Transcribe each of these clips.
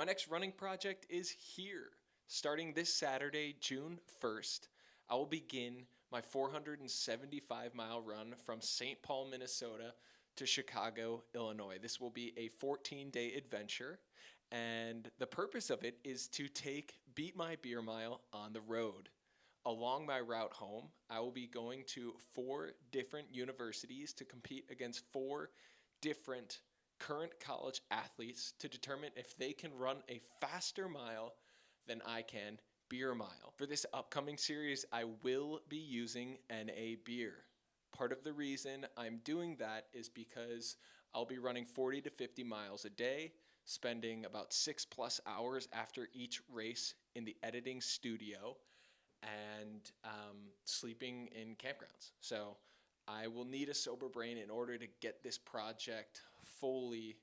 My next running project is here. Starting this Saturday, June 1st, I will begin my 475-mile run from St. Paul, Minnesota to Chicago, Illinois. This will be a 14-day adventure, and the purpose of it is to take Beat My Beer Mile on the road. Along my route home, I will be going to 4 different universities to compete against 4 different current college athletes to determine if they can run a faster mile than I can beer mile. For this upcoming series, I will be using NA beer. Part of the reason I'm doing that is because I'll be running 40 to 50 miles a day, spending about 6+ hours after each race in the editing studio, and sleeping in campgrounds. So I will need a sober brain in order to get this project fully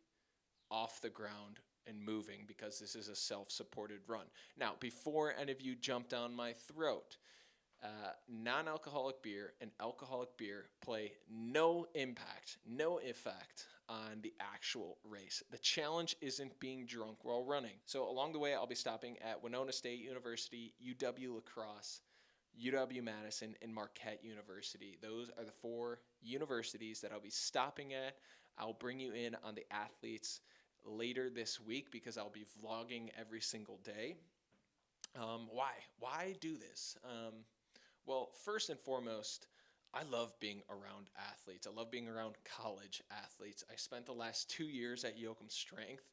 off the ground and moving, because this is a self-supported run. Now, before any of you jump down my throat, non-alcoholic beer and alcoholic beer play no effect on the actual race. The challenge isn't being drunk while running. So along the way, I'll be stopping at Winona State University, UW-La Crosse, UW-Madison, and Marquette University. Those are the 4 universities that I'll be stopping at. I'll bring you in on the athletes later this week because I'll be vlogging every single day. Why do this? Well, first and foremost, I love being around athletes. I love being around college athletes. I spent the last 2 years at Yoakum Strength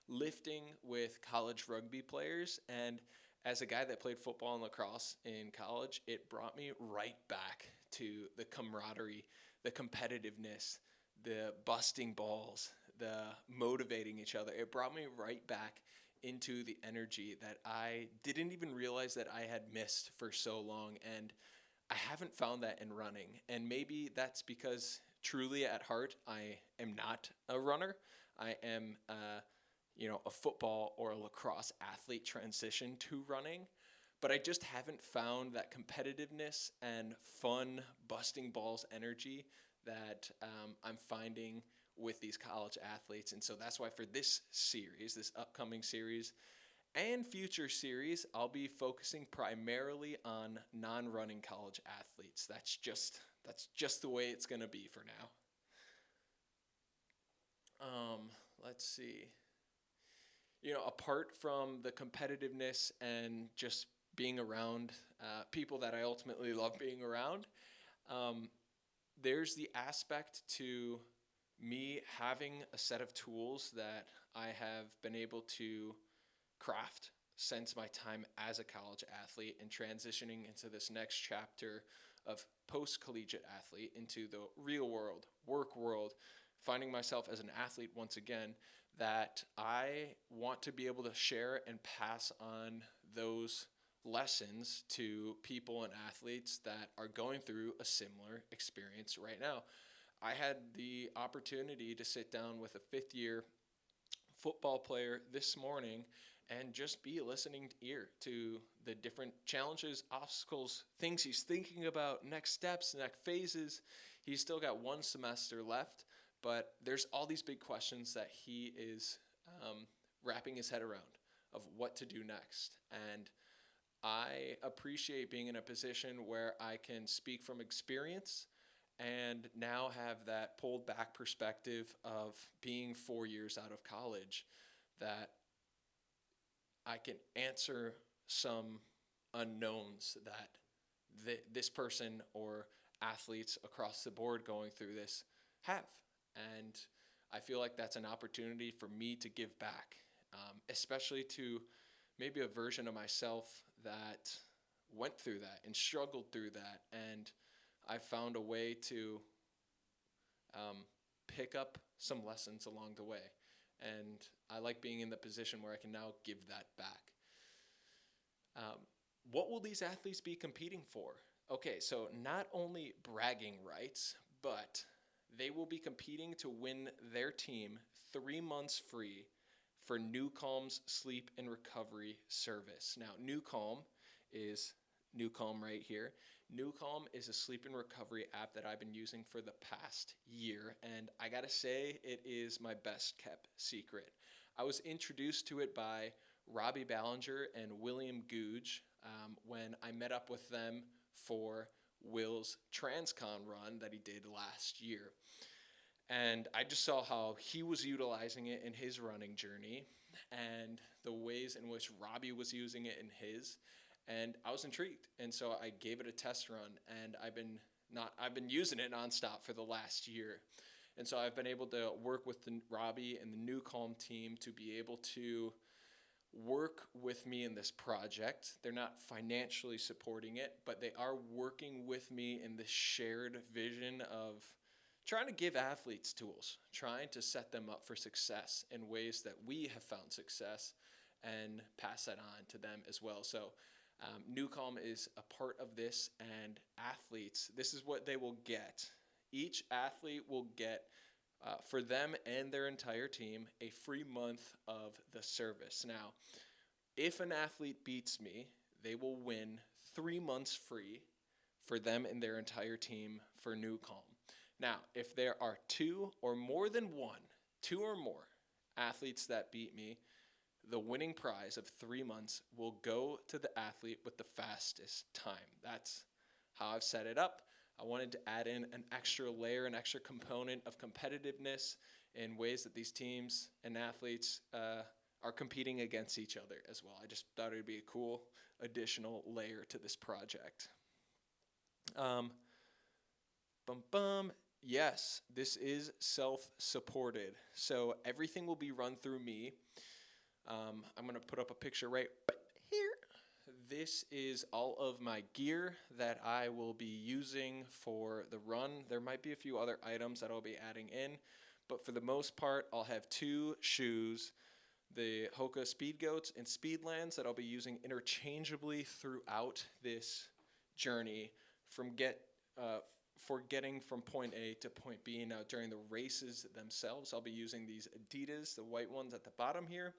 lifting with college rugby players, and as a guy that played football and lacrosse in college, it brought me right back to the camaraderie, the competitiveness, the busting balls, the motivating each other. It brought me right back into the energy that I didn't even realize that I had missed for so long, and I haven't found that in running. And maybe that's because truly at heart I am not a runner. I am a football or a lacrosse athlete transition to running, but I just haven't found that competitiveness and fun busting balls energy that I'm finding with these college athletes. And so that's why for this series, this upcoming series and future series, I'll be focusing primarily on non-running college athletes. That's just the way it's going to be for now. Let's see. Apart from the competitiveness and just being around people that I ultimately love being around, there's the aspect to me having a set of tools that I have been able to craft since my time as a college athlete and transitioning into this next chapter of post-collegiate athlete into the real world, work world, finding myself as an athlete once again, that I want to be able to share and pass on those lessons to people and athletes that are going through a similar experience right now. I had the opportunity to sit down with a 5th-year football player this morning and just be a listening ear to the different challenges, obstacles, things he's thinking about, next steps, next phases. He's still got 1 semester left, but there's all these big questions that he is wrapping his head around of what to do next. And I appreciate being in a position where I can speak from experience and now have that pulled back perspective of being 4 years out of college, that I can answer some unknowns that this person or athletes across the board going through this have. And I feel like that's an opportunity for me to give back, especially to maybe a version of myself that went through that and struggled through that. And I found a way to pick up some lessons along the way. And I like being in the position where I can now give that back. What will these athletes be competing for? Okay, so not only bragging rights, but they will be competing to win their team 3 months free for NewCalm's sleep and recovery service. Now, NewCalm is NewCalm right here. NewCalm is a sleep and recovery app that I've been using for the past year, and I gotta say, it is my best kept secret. I was introduced to it by Robbie Ballinger and William Googe when I met up with them for Will's Transcon run that he did last year. And I just saw how he was utilizing it in his running journey and the ways in which Robbie was using it in his. And I was intrigued. And so I gave it a test run, and I've been using it nonstop for the last year. And so I've been able to work with Robbie and the New Calm team to be able to work with me in this project. They're not financially supporting it, but they are working with me in this shared vision of trying to give athletes tools, trying to set them up for success in ways that we have found success and pass that on to them as well. So Newcomb is a part of this, and athletes, this is what they will get. Each athlete will get, for them and their entire team, a free month of the service. Now, if an athlete beats me, they will win 3 months free for them and their entire team for Newcomb. Now, if there are two or more athletes that beat me, the winning prize of 3 months will go to the athlete with the fastest time. That's how I've set it up. I wanted to add in an extra layer, an extra component of competitiveness in ways that these teams and athletes are competing against each other as well. I just thought it would be a cool additional layer to this project. Yes, this is self-supported. So everything will be run through me. I'm going to put up a picture right here. This is all of my gear that I will be using for the run. There might be a few other items that I'll be adding in, but for the most part, I'll have 2 shoes, the Hoka Speed Goats and Speedlands that I'll be using interchangeably throughout this journey for getting from point A to point B. Now, during the races themselves, I'll be using these Adidas, the white ones at the bottom here.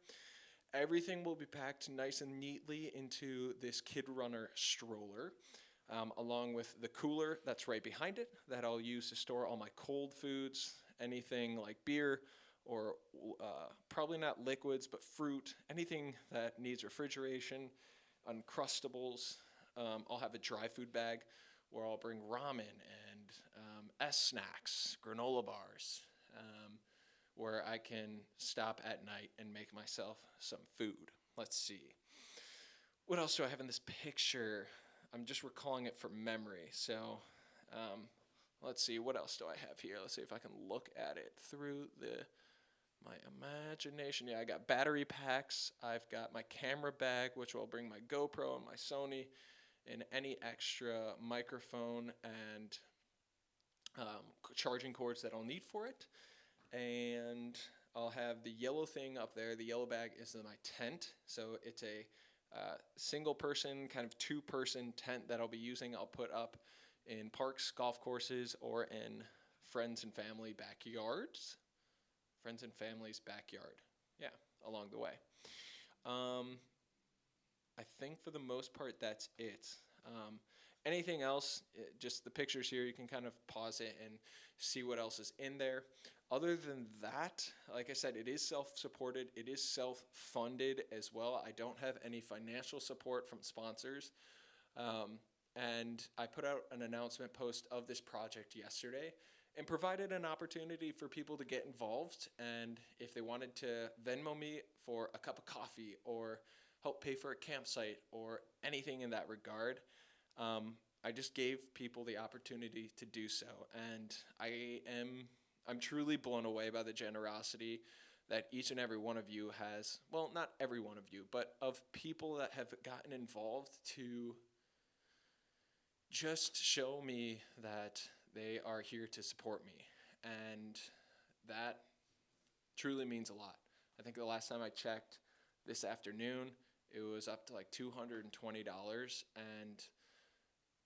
Everything will be packed nice and neatly into this Kid Runner stroller, along with the cooler that's right behind it that I'll use to store all my cold foods, anything like beer or probably not liquids, but fruit, anything that needs refrigeration, Uncrustables. I'll have a dry food bag where I'll bring ramen and S-snacks, granola bars, where I can stop at night and make myself some food. Let's see. What else do I have in this picture? I'm just recalling it from memory. So let's see. What else do I have here? Let's see if I can look at it through my imagination. Yeah, I got battery packs. I've got my camera bag, which will bring my GoPro and my Sony and any extra microphone and charging cords that I'll need for it. And I'll have the yellow thing up there. The yellow bag is my tent. So it's a single person, kind of 2-person tent that I'll be using. I'll put up in parks, golf courses, or in friends and family backyards. Friends and family's backyard. Yeah, along the way. I think for the most part that's it. Anything else, just the pictures here, you can kind of pause it and see what else is in there. Other than that, like I said, it is self-supported. It is self-funded as well. I don't have any financial support from sponsors. And I put out an announcement post of this project yesterday and provided an opportunity for people to get involved. And if they wanted to Venmo me for a cup of coffee or help pay for a campsite or anything in that regard, I just gave people the opportunity to do so. And I'm truly blown away by the generosity that each and every one of you has. Well, not every one of you, but of people that have gotten involved to just show me that they are here to support me. And that truly means a lot. I think the last time I checked this afternoon, it was up to like $220. And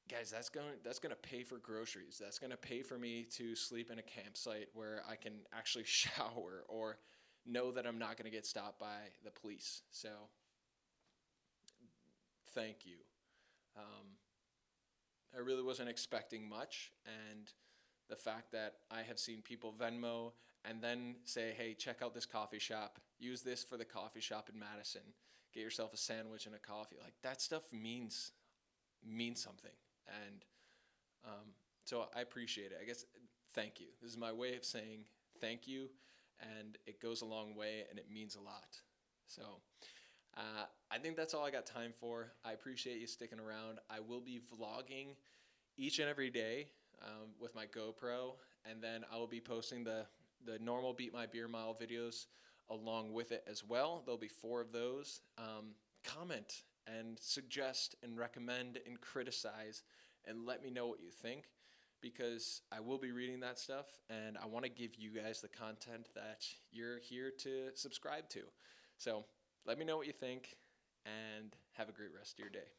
guys, that's going to pay for groceries. That's going to pay for me to sleep in a campsite where I can actually shower or know that I'm not going to get stopped by the police. So thank you. I really wasn't expecting much, and the fact that I have seen people Venmo and then say, hey, check out this coffee shop. Use this for the coffee shop in Madison. Get yourself a sandwich and a coffee. Like that stuff means something. And so I appreciate it. I guess thank you. This is my way of saying thank you, and it goes a long way, and it means a lot. So I think that's all I got time for. I appreciate you sticking around. I will be vlogging each and every day with my GoPro, and then I will be posting the normal Beat My Beer Mile videos along with it as well. There'll be 4 of those. Comment and suggest and recommend and criticize and let me know what you think, because I will be reading that stuff, and I want to give you guys the content that you're here to subscribe to. So let me know what you think, and have a great rest of your day.